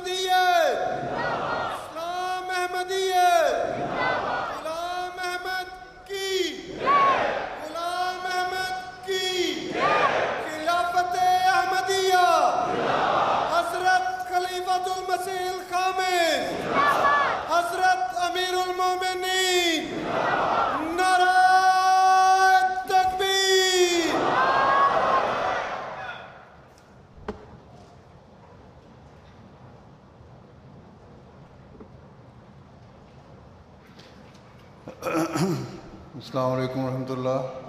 अहमदियत, इस्लाम अहमदियत, गुलाम अहमद की, गुलाम अहमद की, खिलाफत अहमदिया, हजरत खलीफतुल मसीह खामिस, हजरत अमीरुल मोमिनीन, नारा तकबीर। अस्सलाम वालेकुम रहमतुल्लाह।